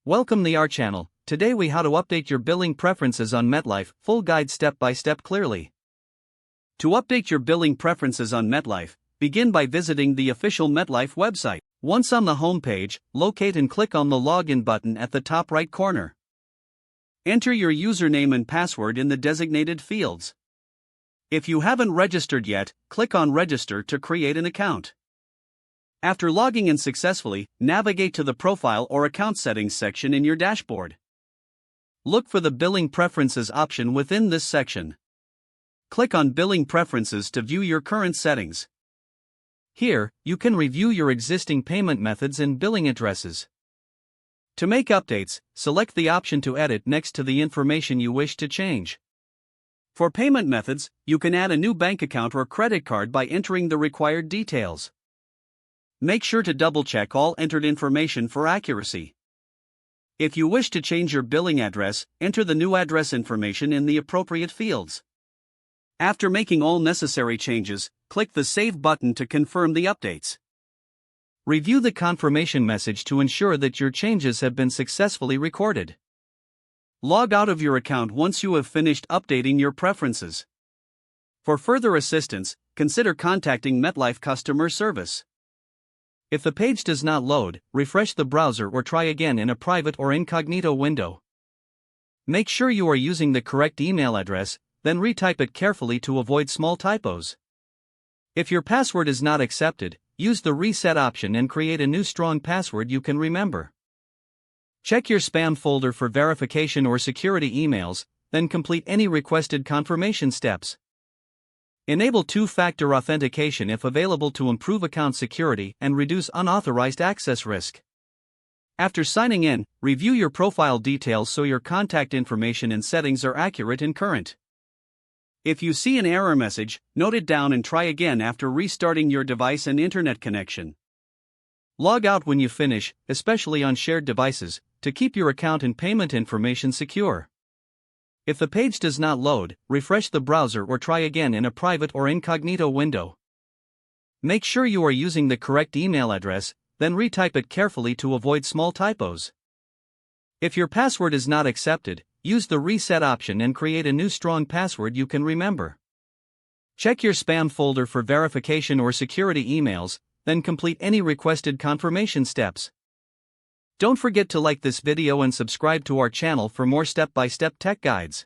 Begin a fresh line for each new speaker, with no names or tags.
Welcome to our channel. Today we how to update your billing preferences on MetLife, full guide step by step clearly. To update your billing preferences on MetLife, begin by visiting the official MetLife website. Once on the home page, locate and click on the login button at the top right corner. Enter your username and password in the designated fields. If you haven't registered yet, click on register to create an account. After logging in successfully, navigate to the Profile or Account Settings section in your dashboard. Look for the Billing Preferences option within this section. Click on Billing Preferences to view your current settings. Here, you can review your existing payment methods and billing addresses. To make updates, select the option to edit next to the information you wish to change. For payment methods, you can add a new bank account or credit card by entering the required details. Make sure to double-check all entered information for accuracy. If you wish to change your billing address, enter the new address information in the appropriate fields. After making all necessary changes, click the Save button to confirm the updates. Review the confirmation message to ensure that your changes have been successfully recorded. Log out of your account once you have finished updating your preferences. For further assistance, consider contacting MetLife customer service. If the page does not load, refresh the browser or try again in a private or incognito window. Make sure you are using the correct email address, then retype it carefully to avoid small typos. If your password is not accepted, use the reset option and create a new strong password you can remember. Check your spam folder for verification or security emails, then complete any requested confirmation steps. Enable two-factor authentication if available to improve account security and reduce unauthorized access risk. After signing in, review your profile details so your contact information and settings are accurate and current. If you see an error message, note it down and try again after restarting your device and internet connection. Log out when you finish, especially on shared devices, to keep your account and payment information secure. If the page does not load, refresh the browser or try again in a private or incognito window. Make sure you are using the correct email address, then retype it carefully to avoid small typos. If your password is not accepted, use the reset option and create a new strong password you can remember. Check your spam folder for verification or security emails, then complete any requested confirmation steps. Don't forget to like this video and subscribe to our channel for more step-by-step tech guides.